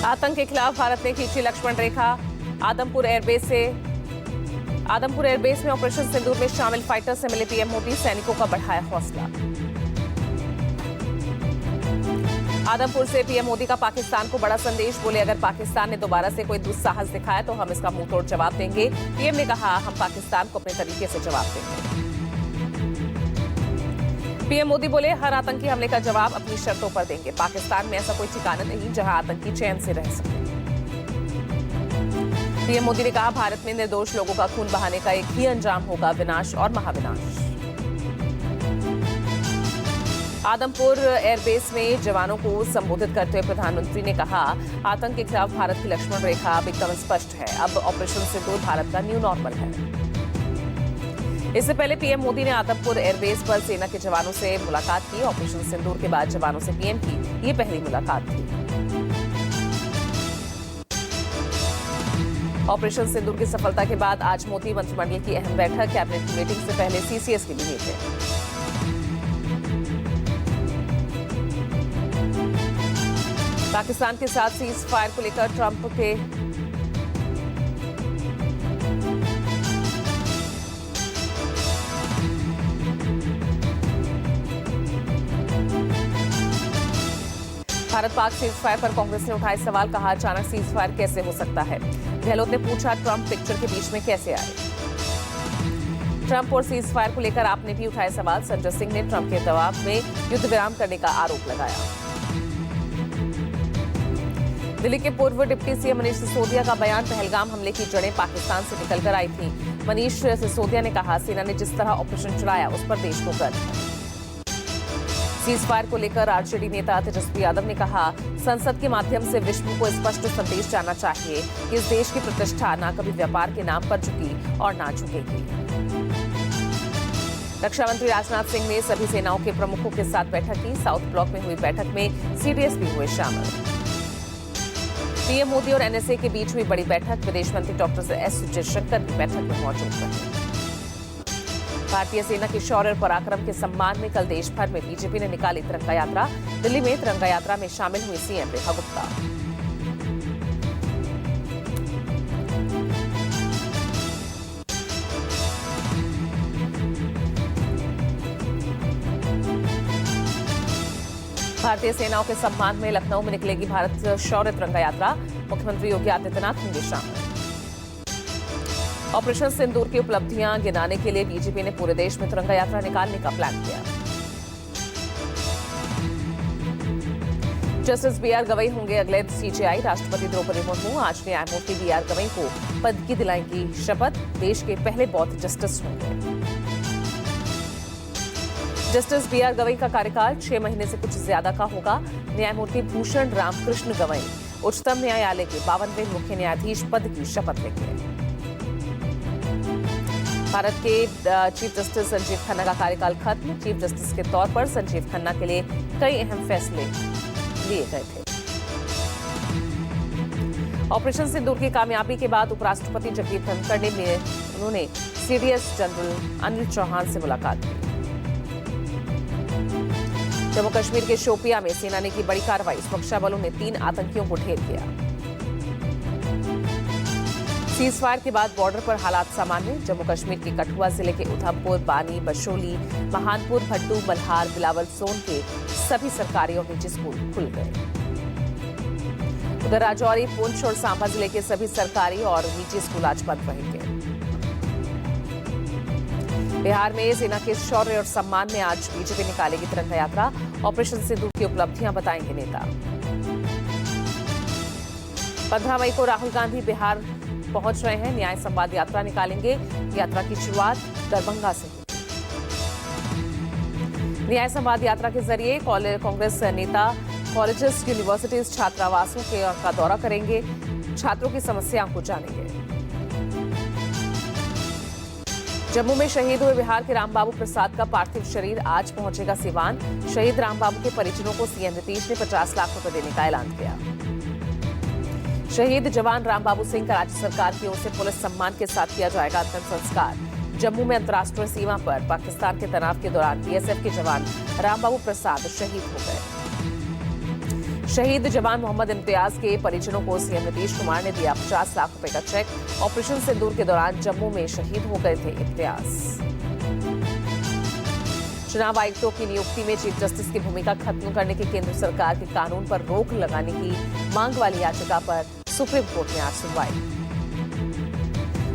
आतंक के खिलाफ भारत ने खींची लक्ष्मण रेखा। आदमपुर एयरबेस में ऑपरेशन सिंदूर में शामिल फाइटर से मिले पीएम मोदी, सैनिकों का बढ़ाया हौसला। आदमपुर से पीएम मोदी का पाकिस्तान को बड़ा संदेश, बोले अगर पाकिस्तान ने दोबारा से कोई दुस्साहस दिखाया तो हम इसका मुंहतोड़ जवाब देंगे। पीएम ने कहा हम पाकिस्तान को अपने तरीके से जवाब देंगे। पीएम मोदी बोले हर आतंकी हमले का जवाब अपनी शर्तों पर देंगे। पाकिस्तान में ऐसा कोई ठिकाना नहीं जहां आतंकी चैन से रह सके। पीएम मोदी ने कहा भारत में निर्दोष लोगों का खून बहाने का एक ही अंजाम होगा, विनाश और महाविनाश। आदमपुर एयरबेस में जवानों को संबोधित करते हुए प्रधानमंत्री ने कहा आतंक के खिलाफ भारत की लक्ष्मण रेखा अब एकदम स्पष्ट है। अब ऑपरेशन सिंदूर भारत का न्यू नॉर्मल है। इससे पहले पीएम मोदी ने आदमपुर एयरबेस पर सेना के जवानों से मुलाकात की। ऑपरेशन सिंदूर के बाद जवानों से पीएम की ये पहली मुलाकात थी। ऑपरेशन सिंदूर की सफलता के बाद आज मोदी मंत्रिमंडल की अहम बैठक। कैबिनेट की मीटिंग से पहले सीसीएस की भी मीटिंग। पाकिस्तान के साथ सीज फायर को लेकर ट्रंप के भारत पाक सीज फायर पर कांग्रेस ने उठाए सवाल, कहा अचानक सीज फायर कैसे हो सकता है। गहलोत ने पूछा ट्रंप पिक्चर के बीच में कैसे आए। ट्रंप और सीज फायर को लेकर आपने भी उठाए सवाल। संजय सिंह ने ट्रंप के दबाव में युद्ध विराम करने का आरोप लगाया। दिल्ली के पूर्व डिप्टी सीएम मनीष सिसोदिया का बयान, पहलगाम हमले की जड़ें पाकिस्तान से निकलकर आई थी। मनीष सिसोदिया ने कहा सेना ने जिस तरह ऑपरेशन चलाया उस पर देश को गर्व है। सीज फायर को लेकर आरजेडी नेता तेजस्वी यादव ने कहा संसद के माध्यम से विश्व को स्पष्ट संदेश जाना चाहिए कि इस देश की प्रतिष्ठा न कभी व्यापार के नाम पर झुकी और ना झुकेगी। रक्षा मंत्री राजनाथ सिंह ने सभी सेनाओं के प्रमुखों के साथ बैठक की। साउथ ब्लॉक में हुई बैठक में सीडीएस भी हुए शामिल। पीएम मोदी और एनएसए के बीच हुई बड़ी बैठक। विदेश मंत्री डॉक्टर एस जयशंकर भी बैठक में मौजूद रहे। भारतीय सेना के शौर्य और पराक्रम के सम्मान में कल देश भर में बीजेपी ने निकाली तिरंगा यात्रा। दिल्ली में तिरंगा यात्रा में शामिल हुई सीएम रेखा गुप्ता। भारतीय सेनाओं के सम्मान में लखनऊ में निकलेगी भारत शौर्य तिरंगा यात्रा। मुख्यमंत्री योगी आदित्यनाथ होंगे शामिल। ऑपरेशन सिंदूर की उपलब्धियां गिनाने के लिए बीजेपी ने पूरे देश में तिरंगा यात्रा निकालने का प्लान किया। जस्टिस बीआर गवई होंगे अगले सीजेआई। राष्ट्रपति द्रौपदी मुर्मू आज न्यायमूर्ति बीआर गवई को पद की दिलाएंगी शपथ। देश के पहले बौद्ध जस्टिस होंगे। जस्टिस बीआर गवई का कार्यकाल 6 महीने से कुछ ज्यादा का होगा। न्यायमूर्ति भूषण रामकृष्ण गवई उच्चतम न्यायालय के 52वें मुख्य न्यायाधीश पद की शपथ लेंगे। भारत के चीफ जस्टिस संजीव खन्ना का कार्यकाल खत्म। चीफ जस्टिस के तौर पर संजीव खन्ना के लिए कई अहम फैसले लिए गए थे। ऑपरेशन सिंदूर की कामयाबी के बाद उपराष्ट्रपति जगदीप धनखड़ ने उन्होंने सीडीएस जनरल अनिल चौहान से मुलाकात की। जम्मू कश्मीर के शोपिया में सेना ने की बड़ी कार्रवाई। सुरक्षा बलों ने 3 आतंकियों को ढेर किया। सीज फायर के बाद बॉर्डर पर हालात सामान्य। जम्मू कश्मीर के कठुआ जिले के उधमपुर, बानी, बशोली, महानपुर, भट्टू, मल्हार, बिलावल जोन के सभी सरकारी और निजी स्कूल खुल गए। उधर राजौरी, पुंछ और सांबा जिले के सभी सरकारी और निजी स्कूल आज बंद रहेंगे। बिहार में सेना के शौर्य और सम्मान में आज बीजेपी निकालेगी तिरंगा यात्रा। ऑपरेशन सिंदूर की उपलब्धियां बताएंगे नेता। 15 मई को राहुल गांधी बिहार पहुंच रहे हैं। न्याय संवाद यात्रा निकालेंगे। यात्रा की शुरुआत दरभंगा से होगी। न्याय संवाद यात्रा के जरिए कांग्रेस नेता कॉलेजेस, यूनिवर्सिटीज, छात्रावासों का दौरा करेंगे। छात्रों की समस्याओं को जानेंगे। जम्मू में शहीद हुए बिहार के रामबाबू प्रसाद का पार्थिव शरीर आज पहुंचेगा सिवान। शहीद रामबाबू के परिजनों को सीएम नीतीश ने 50 लाख रुपए देने का ऐलान किया। शहीद जवान रामबाबू सिंह का राज्य सरकार की ओर से पुलिस सम्मान के साथ किया जाएगा अंतिम संस्कार। जम्मू में अंतर्राष्ट्रीय सीमा पर पाकिस्तान के तनाव के दौरान बीएसएफ के जवान रामबाबू प्रसाद शहीद हो गए। शहीद जवान मोहम्मद इम्तियाज के परिजनों को सीएम नीतीश कुमार ने दिया 50 लाख रुपए का चेक। ऑपरेशन सिंदूर के दौरान जम्मू में शहीद हो गए थे इम्तियाज। चुनाव आयुक्तों की नियुक्ति में चीफ जस्टिस की भूमिका खत्म करने की केंद्र सरकार के कानून पर रोक लगाने की मांग वाली याचिका पर सुप्रीम कोर्ट में आज सुनवाई।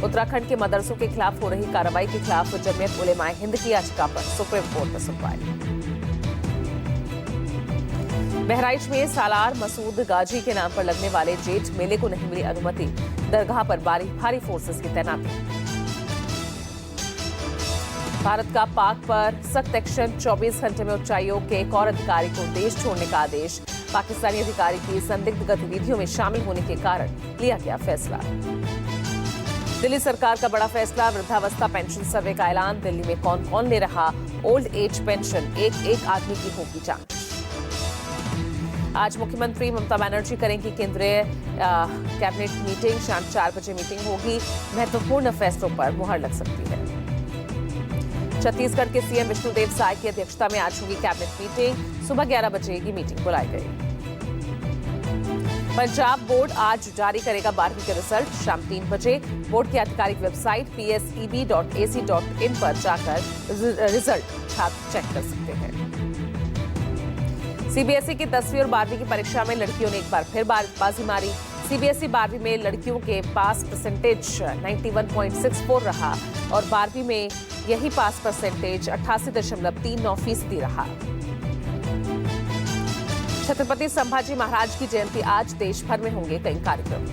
उत्तराखंड के मदरसों के खिलाफ हो रही कार्रवाई के खिलाफ जमीयत उलेमाए हिंद की याचिका पर सुप्रीम कोर्ट में सुनवाई। बहराइच में सालार मसूद गाजी के नाम पर लगने वाले जेठ मेले को नहीं मिली अनुमति। दरगाह पर भारी फोर्सेस की तैनाती। भारत का पाक पर सख्त एक्शन, 24 घंटे में उच्चायोग के एक और अधिकारी को देश छोड़ने का आदेश। पाकिस्तानी अधिकारी की संदिग्ध गतिविधियों में शामिल होने के कारण लिया गया फैसला। दिल्ली सरकार का बड़ा फैसला, वृद्धावस्था पेंशन सर्वे का ऐलान। दिल्ली में कौन कौन ले रहा ओल्ड एज पेंशन, एक आदमी की होगी जांच। आज मुख्यमंत्री ममता बनर्जी करेंगी केंद्रीय कैबिनेट मीटिंग। शाम 4 बजे मीटिंग होगी। महत्वपूर्ण फैसलों पर मुहर लग सकती है। छत्तीसगढ़ के सीएम विष्णुदेव साय की अध्यक्षता में आज होगी कैबिनेट मीटिंग। सुबह 11 बजे की मीटिंग बुलाई गई। पंजाब बोर्ड आज जारी करेगा 12वीं के रिजल्ट। शाम 3 बजे बोर्ड की आधिकारिक वेबसाइट pseb.ac.in पर जाकर रिजल्ट छात्र चेक कर सकते हैं। सीबीएसई की 10वीं और 12वीं की परीक्षा में लड़कियों ने एक बार फिर बाजी मारी। सीबीएसई 12वीं में लड़कियों के पास परसेंटेज 91.64 रहा और 12वीं में यही पास परसेंटेज 88.39% रहा। छत्रपति संभाजी महाराज की जयंती आज, देश भर में होंगे कई कार्यक्रम।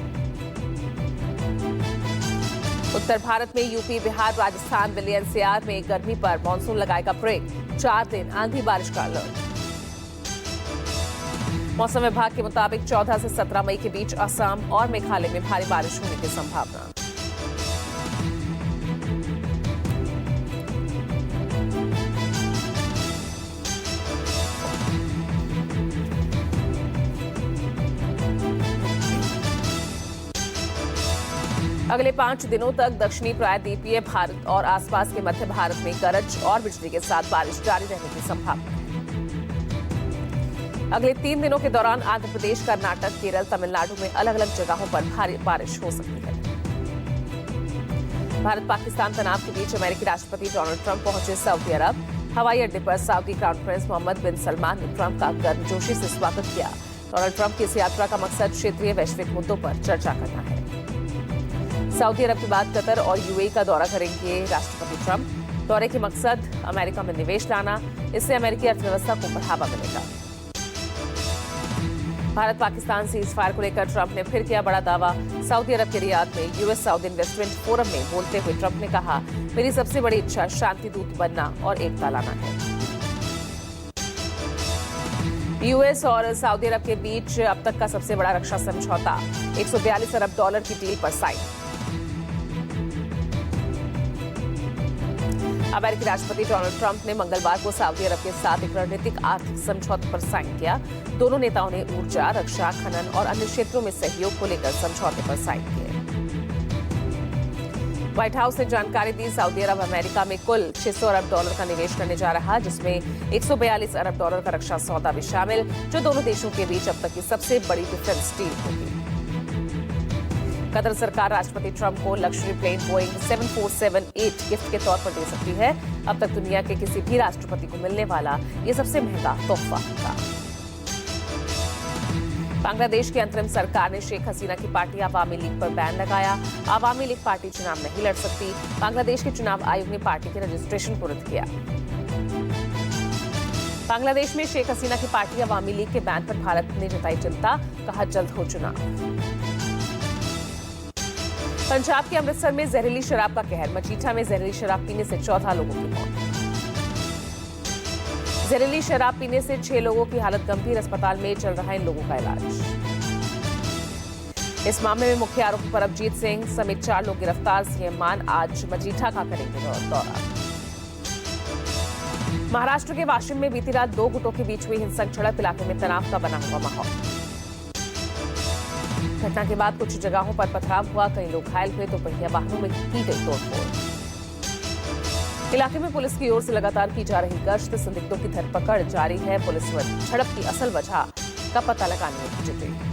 उत्तर भारत में यूपी, बिहार, राजस्थान, दिल्ली एनसीआर में गर्मी पर मानसून लगाएगा ब्रेक। 4 दिन आंधी बारिश का अलर्ट। मौसम विभाग के मुताबिक 14 से 17 मई के बीच असम और मेघालय में भारी बारिश होने की संभावना। अगले 5 दिनों तक दक्षिणी प्रायद्वीपीय भारत और आसपास के मध्य भारत में गरज और बिजली के साथ बारिश जारी रहने की संभावना है। अगले 3 दिनों के दौरान आंध्र प्रदेश, कर्नाटक, केरल, तमिलनाडु में अलग अलग जगहों पर भारी बारिश हो सकती है। भारत पाकिस्तान तनाव के बीच अमेरिकी राष्ट्रपति डोनाल्ड ट्रंप पहुंचे सऊदी अरब। हवाई अड्डे पर सऊदी क्राउन प्रिंस मोहम्मद बिन सलमान ने ट्रंप का गर्मजोशी से स्वागत किया। डोनाल्ड ट्रंप की इस यात्रा का मकसद क्षेत्रीय वैश्विक मुद्दों पर चर्चा करना है। सऊदी अरब के बाद कतर और यूएई का दौरा करेंगे राष्ट्रपति ट्रंप। दौरे के मकसद अमेरिका में निवेश लाना, इससे अमेरिकी अर्थव्यवस्था को बढ़ावा मिलेगा। भारत पाकिस्तान सीजफायर को लेकर ट्रंप ने फिर किया बड़ा दावा। सऊदी अरब के रियाद में यूएस साउथ इन्वेस्टमेंट फोरम में बोलते हुए ट्रंप ने कहा, मेरी सबसे बड़ी इच्छा शांति दूत बनना और एकता लाना है। यूएस और सऊदी अरब के बीच अब तक का सबसे बड़ा रक्षा समझौता, $142 अरब की डील पर साइन। अमेरिकी राष्ट्रपति डोनाल्ड ट्रंप ने मंगलवार को सऊदी अरब के साथ एक रणनीतिक आर्थिक समझौते पर साइन किया। दोनों नेताओं ने ऊर्जा, रक्षा, खनन और अन्य क्षेत्रों में सहयोग को लेकर समझौते पर साइन किए। व्हाइट हाउस ने जानकारी दी, सऊदी अरब अमेरिका में कुल $600 अरब का निवेश करने जा रहा है, जिसमें $142 अरब का रक्षा सौदा भी शामिल, जो दोनों देशों के बीच अब तक की सबसे बड़ी डिफेंस डील होगी। कतर सरकार राष्ट्रपति ट्रंप को लग्जरी प्लेन बोइंग 7478 गिफ्ट के तौर पर दे सकती है। अब तक दुनिया के किसी भी राष्ट्रपति को मिलने वाला ये सबसे महंगा तोहफा होगा। बांग्लादेश की अंतरिम सरकार ने शेख हसीना की पार्टी आवामी लीग पर बैन लगाया। आवामी लीग पार्टी चुनाव नहीं लड़ सकती। बांग्लादेश के चुनाव आयोग ने पार्टी के रजिस्ट्रेशन को रद्द किया। बांग्लादेश में शेख हसीना की पार्टी आवामी लीग के बैन पर भारत ने जताई चिंता, कहा जल्द हो चुनाव। पंजाब के अमृतसर में जहरीली शराब का कहर, मजीठा में जहरीली शराब पीने से 14 लोगों की मौत। जहरीली शराब पीने से 6 लोगों की हालत गंभीर, अस्पताल में चल रहा है इन लोगों का इलाज। इस मामले में मुख्य आरोपी परमजीत सिंह समेत 4 लोग गिरफ्तार। सीएम मान आज मजीठा का करेंगे दौरा। महाराष्ट्र के वाशिम में बीती रात 2 गुटों के बीच हुई हिंसक झड़प, इलाके में तनाव का बना हुआ माहौल। घटना के बाद कुछ जगहों पर पथराव हुआ, कई लोग घायल हुए तो पहिया वाहनों में की गई तोड़फोड़। इलाके में पुलिस की ओर से लगातार की जा रही गश्त, संदिग्धों की धरपकड़ जारी है। पुलिस झड़प की असल वजह का पता लगाने में जुटे।